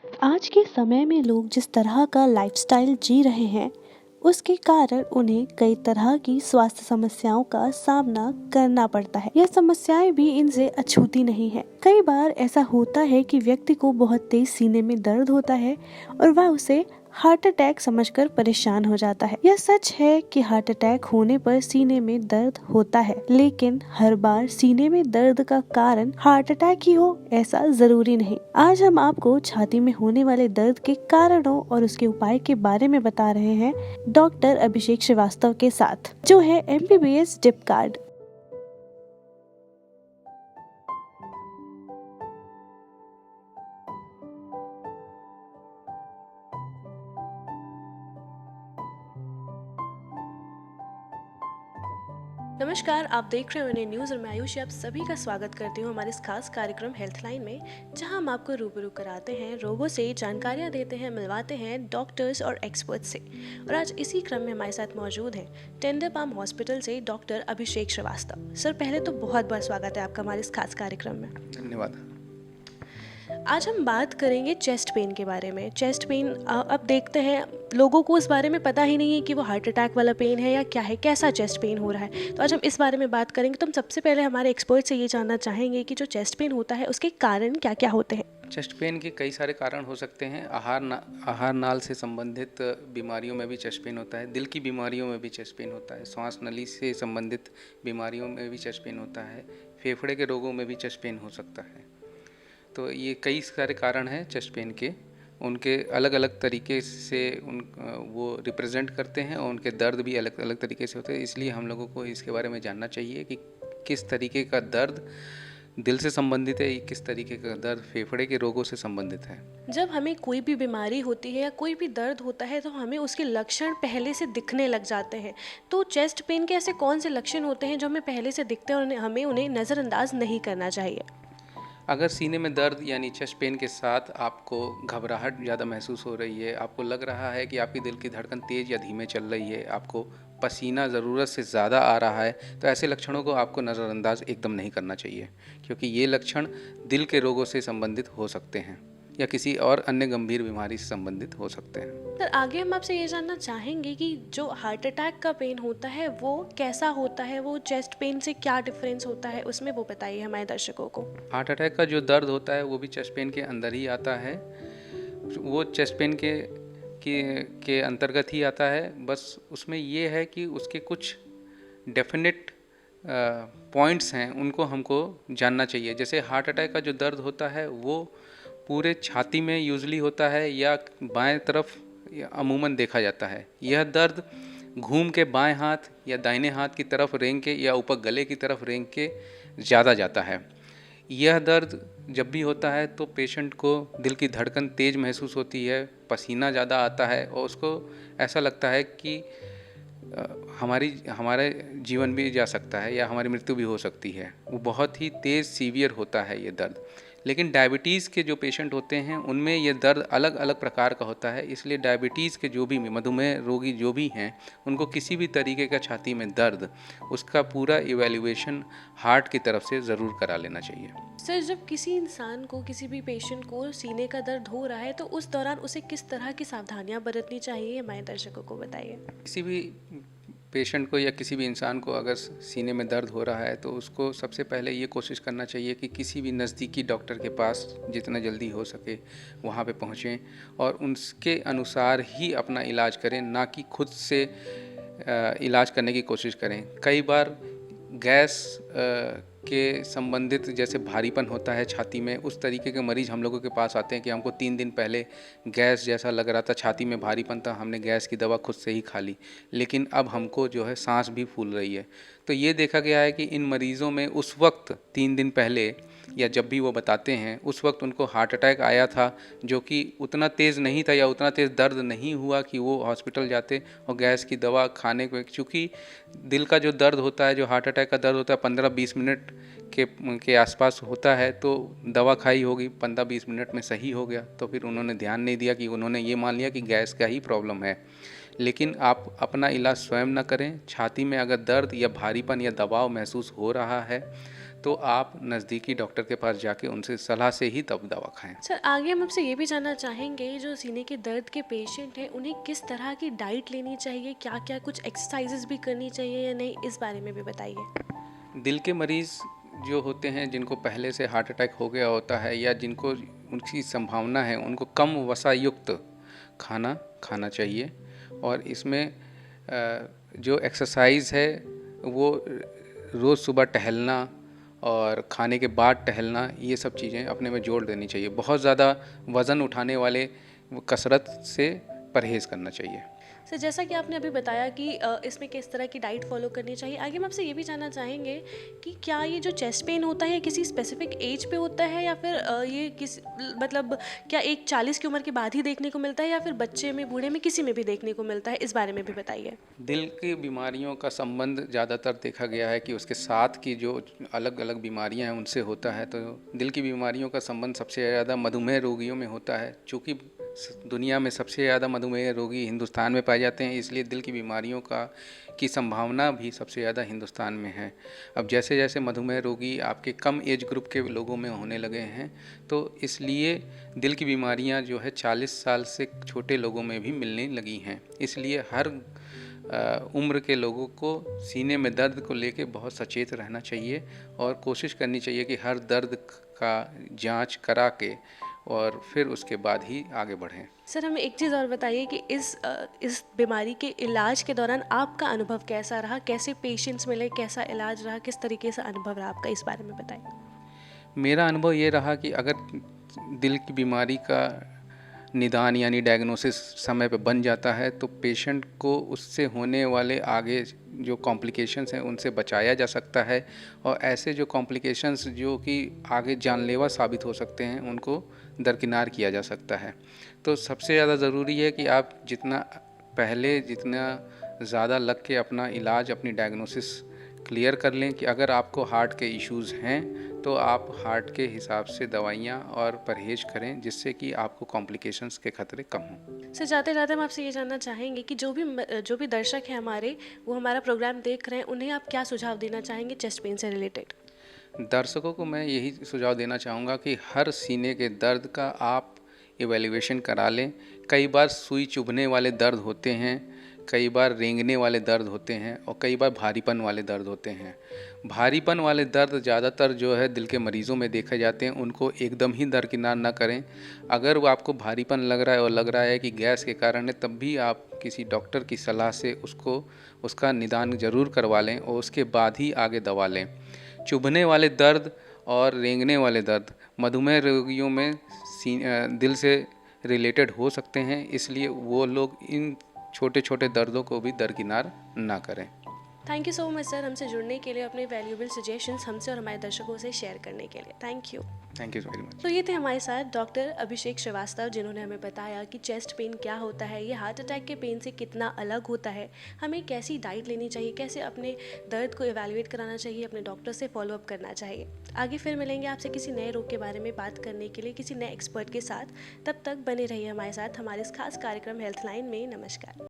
आज के समय में लोग जिस तरह का लाइफस्टाइल जी रहे हैं, उसके कारण उन्हें कई तरह की स्वास्थ्य समस्याओं का सामना करना पड़ता है। यह समस्याएं भी इनसे अछूती नहीं है। कई बार ऐसा होता है कि व्यक्ति को बहुत तेज सीने में दर्द होता है और वह उसे हार्ट अटैक समझकर परेशान हो जाता है। यह सच है कि हार्ट अटैक होने पर सीने में दर्द होता है, लेकिन हर बार सीने में दर्द का कारण हार्ट अटैक ही हो ऐसा जरूरी नहीं। आज हम आपको छाती में होने वाले दर्द के कारणों और उसके उपाय के बारे में बता रहे हैं डॉक्टर अभिषेक श्रीवास्तव के साथ, जो है MBBS डिप कार्ड। नमस्कार, आप देख रहे हो इन्हें न्यूज़ और मैं आयुषी आप सभी का स्वागत करती हूँ हमारे इस खास कार्यक्रम हेल्थ लाइन में, जहाँ हम आपको रूबरू कराते हैं, रोगों से जानकारियाँ देते हैं, मिलवाते हैं डॉक्टर्स और एक्सपर्ट्स से। और आज इसी क्रम में हमारे साथ मौजूद हैं टेंडर पाम हॉस्पिटल से डॉक्टर अभिषेक श्रीवास्तव। सर, पहले तो बहुत बहुत स्वागत है आपका हमारे इस खास कार्यक्रम में। धन्यवाद। आज हम बात करेंगे चेस्ट पेन के बारे में। चेस्ट पेन अब देखते हैं लोगों को इस बारे में पता ही नहीं है कि वो हार्ट अटैक वाला पेन है या क्या है, कैसा चेस्ट पेन हो रहा है। तो आज हम इस बारे में बात करेंगे। तो हम सबसे पहले हमारे एक्सपर्ट से ये जानना चाहेंगे कि जो चेस्ट पेन होता है उसके कारण क्या क्या होते हैं। चेस्ट पेन के कई सारे कारण हो सकते हैं। आहार नाल से संबंधित बीमारियों में भी चेस्ट पेन होता है, दिल की बीमारियों में भी चेस्ट पेन होता है, श्वास नली से संबंधित बीमारियों में भी चेस्ट पेन होता है, फेफड़े के रोगों में भी चेस्ट पेन हो सकता है। तो ये कई सारे कारण हैं चेस्ट पेन के, उनके अलग अलग तरीके से वो रिप्रेजेंट करते हैं और उनके दर्द भी अलग अलग तरीके से होते हैं। इसलिए हम लोगों को इसके बारे में जानना चाहिए कि किस तरीके का दर्द दिल से संबंधित है, किस तरीके का दर्द फेफड़े के रोगों से संबंधित है। जब हमें कोई भी बीमारी होती है या कोई भी दर्द होता है तो हमें उसके लक्षण पहले से दिखने लग जाते हैं। तो चेस्ट पेन के ऐसे कौन से लक्षण होते हैं जो हमें पहले से दिखते हैं और हमें उन्हें नज़रअंदाज नहीं करना चाहिए। अगर सीने में दर्द यानी चेस्ट पेन के साथ आपको घबराहट ज़्यादा महसूस हो रही है, आपको लग रहा है कि आपकी दिल की धड़कन तेज़ या धीमे चल रही है, आपको पसीना ज़रूरत से ज़्यादा आ रहा है, तो ऐसे लक्षणों को आपको नज़रअंदाज एकदम नहीं करना चाहिए, क्योंकि ये लक्षण दिल के रोगों से संबंधित हो सकते हैं या किसी और अन्य गंभीर बीमारी से संबंधित हो सकते हैं। सर, आगे हम आपसे ये जानना चाहेंगे कि जो हार्ट अटैक का पेन होता है वो कैसा होता है, वो चेस्ट पेन से क्या डिफरेंस होता है, उसमें वो बताइए हमारे दर्शकों को। हार्ट अटैक का जो दर्द होता है वो भी चेस्ट पेन के अंदर ही आता है, वो चेस्ट पेन के अंतर्गत ही आता है। बस उसमें ये है कि उसके कुछ डेफिनेट पॉइंट्स हैं, उनको हमको जानना चाहिए। जैसे हार्ट अटैक का जो दर्द होता है वो पूरे छाती में यूजली होता है या बाएं तरफ अमूमन देखा जाता है। यह दर्द घूम के बाएं हाथ या दाहिने हाथ की तरफ रेंग के या ऊपर गले की तरफ रेंग के ज़्यादा जाता है। यह दर्द जब भी होता है तो पेशेंट को दिल की धड़कन तेज़ महसूस होती है, पसीना ज़्यादा आता है और उसको ऐसा लगता है कि हमारे जीवन भी जा सकता है या हमारी मृत्यु भी हो सकती है। वो बहुत ही तेज़ सीवियर होता है ये दर्द। लेकिन डायबिटीज़ के जो पेशेंट होते हैं उनमें ये दर्द अलग अलग प्रकार का होता है, इसलिए डायबिटीज़ के जो भी मधुमेह रोगी जो भी हैं उनको किसी भी तरीके का छाती में दर्द उसका पूरा इवैल्यूएशन हार्ट की तरफ से ज़रूर करा लेना चाहिए। सर, जब किसी इंसान को, किसी भी पेशेंट को सीने का दर्द हो रहा है तो उस दौरान उसे किस तरह की सावधानियां बरतनी चाहिए, हमारे दर्शकों को बताइए। किसी भी पेशेंट को या किसी भी इंसान को अगर सीने में दर्द हो रहा है तो उसको सबसे पहले ये कोशिश करना चाहिए कि किसी भी नज़दीकी डॉक्टर के पास जितना जल्दी हो सके वहाँ पे पहुँचें और उनके अनुसार ही अपना इलाज करें, ना कि खुद से इलाज करने की कोशिश करें। कई बार गैस के संबंधित जैसे भारीपन होता है छाती में, उस तरीके के मरीज़ हम लोगों के पास आते हैं कि हमको 3 दिन पहले गैस जैसा लग रहा था, छाती में भारीपन था, हमने गैस की दवा खुद से ही खा ली, लेकिन अब हमको जो है सांस भी फूल रही है। तो ये देखा गया है कि इन मरीज़ों में उस वक्त 3 दिन पहले या जब भी वो बताते हैं उस वक्त उनको हार्ट अटैक आया था, जो कि उतना तेज़ नहीं था या उतना तेज़ दर्द नहीं हुआ कि वो हॉस्पिटल जाते और गैस की दवा खाने को। चूँकि दिल का जो दर्द होता है, जो हार्ट अटैक का दर्द होता है 15-20 मिनट के आसपास होता है, तो दवा खाई होगी, 15-20 मिनट में सही हो गया, तो फिर उन्होंने ध्यान नहीं दिया कि उन्होंने ये मान लिया कि गैस का ही प्रॉब्लम है। लेकिन आप अपना इलाज स्वयं न करें। छाती में अगर दर्द या भारीपन या दबाव महसूस हो रहा है तो आप नज़दीकी डॉक्टर के पास जाके उनसे सलाह से ही तब दवा खाएं। सर आगे हम आपसे ये भी जानना चाहेंगे, जो सीने के दर्द के पेशेंट हैं उन्हें किस तरह की डाइट लेनी चाहिए, क्या क्या कुछ एक्सरसाइजेज भी करनी चाहिए या नहीं, इस बारे में भी बताइए। दिल के मरीज़ जो होते हैं, जिनको पहले से हार्ट अटैक हो गया होता है या जिनको उनकी संभावना है, उनको कम वसा युक्त खाना खाना चाहिए। और इसमें जो एक्सरसाइज है वो रोज़ सुबह टहलना और खाने के बाद टहलना, ये सब चीज़ें अपने में जोड़ देनी चाहिए। बहुत ज़्यादा वज़न उठाने वाले कसरत से परहेज़ करना चाहिए। सर जैसा कि आपने अभी बताया कि इसमें किस तरह की डाइट फॉलो करनी चाहिए, आगे हम आपसे ये भी जानना चाहेंगे कि क्या ये जो चेस्ट पेन होता है किसी स्पेसिफिक एज पे होता है, या फिर ये किस मतलब क्या एक 40 की उम्र के बाद ही देखने को मिलता है, या फिर बच्चे में, बूढ़े में, किसी में भी देखने को मिलता है, इस बारे में भी बताइए। दिल की बीमारियों का संबंध ज़्यादातर देखा गया है कि उसके साथ की जो अलग अलग बीमारियां हैं उनसे होता है। तो दिल की बीमारियों का संबंध सबसे ज़्यादा मधुमेह रोगियों में होता है। चूँकि दुनिया में सबसे ज़्यादा मधुमेह रोगी हिंदुस्तान में पाए जाते हैं, इसलिए दिल की बीमारियों की संभावना भी सबसे ज़्यादा हिंदुस्तान में है। अब जैसे जैसे मधुमेह रोगी आपके कम एज ग्रुप के लोगों में होने लगे हैं, तो इसलिए दिल की बीमारियां जो है 40 साल से छोटे लोगों में भी मिलने लगी हैं। इसलिए हर उम्र के लोगों को सीने में दर्द को लेके बहुत सचेत रहना चाहिए और कोशिश करनी चाहिए कि हर दर्द का जांच करा के और फिर उसके बाद ही आगे बढ़ें। सर हमें एक चीज़ और बताइए कि इस बीमारी के इलाज के दौरान आपका अनुभव कैसा रहा, कैसे पेशेंट्स मिले, कैसा इलाज रहा, किस तरीके से अनुभव रहा आपका, इस बारे में बताइए। मेरा अनुभव ये रहा कि अगर दिल की बीमारी का निदान यानी डायग्नोसिस समय पे बन जाता है तो पेशेंट को उससे होने वाले आगे जो कॉम्प्लिकेशंस हैं उनसे बचाया जा सकता है। और ऐसे जो कॉम्प्लिकेशंस जो कि आगे जानलेवा साबित हो सकते हैं उनको दरकिनार किया जा सकता है। तो सबसे ज़्यादा ज़रूरी है कि आप जितना ज़्यादा लग के अपना इलाज, अपनी डायग्नोसिस क्लियर कर लें कि अगर आपको हार्ट के इश्यूज़ हैं तो आप हार्ट के हिसाब से दवाइयाँ और परहेज करें, जिससे कि आपको कॉम्प्लिकेशंस के खतरे कम हों। सर जाते जाते हम आपसे ये जानना चाहेंगे कि जो भी दर्शक हैं हमारे, वो हमारा प्रोग्राम देख रहे हैं, उन्हें आप क्या सुझाव देना चाहेंगे चेस्ट पेन से रिलेटेड। दर्शकों को मैं यही सुझाव देना चाहूँगा कि हर सीने के दर्द का आप इवैल्यूएशन करा लें। कई बार सुई चुभने वाले दर्द होते हैं, कई बार रेंगने वाले दर्द होते हैं और कई बार भारीपन वाले दर्द होते हैं। भारीपन वाले दर्द ज़्यादातर जो है दिल के मरीज़ों में देखे जाते हैं, उनको एकदम ही दरकिनार ना करें। अगर वो आपको भारीपन लग रहा है और लग रहा है कि गैस के कारण है, तब भी आप किसी डॉक्टर की सलाह से उसका निदान ज़रूर करवा लें और उसके बाद ही आगे दवा लें। चुभने वाले दर्द और रेंगने वाले दर्द मधुमेह रोगियों में दिल से रिलेटेड हो सकते हैं, इसलिए वो लोग इन छोटे छोटे दर्दों को भी दरकिनार ना करें। Thank you so much sir, हमसे जुड़ने के लिए, अपने वैल्यूएबल सजेशंस हमसे और हमारे दर्शकों से शेयर करने के लिए। Thank you very much. तो ये थे हमारे साथ डॉक्टर अभिषेक श्रीवास्तव, जिन्होंने हमें बताया कि चेस्ट पेन क्या होता है, ये हार्ट अटैक के पेन से कितना अलग होता है, हमें कैसी डाइट लेनी चाहिए, कैसे अपने दर्द को इवैल्यूएट कराना चाहिए, अपने डॉक्टर से फॉलोअप करना चाहिए। आगे फिर मिलेंगे आपसे किसी नए रोग के बारे में बात करने के लिए, किसी नए एक्सपर्ट के साथ। तब तक बने रहिए हमारे साथ हमारे इस खास कार्यक्रम हेल्थ लाइन में। नमस्कार।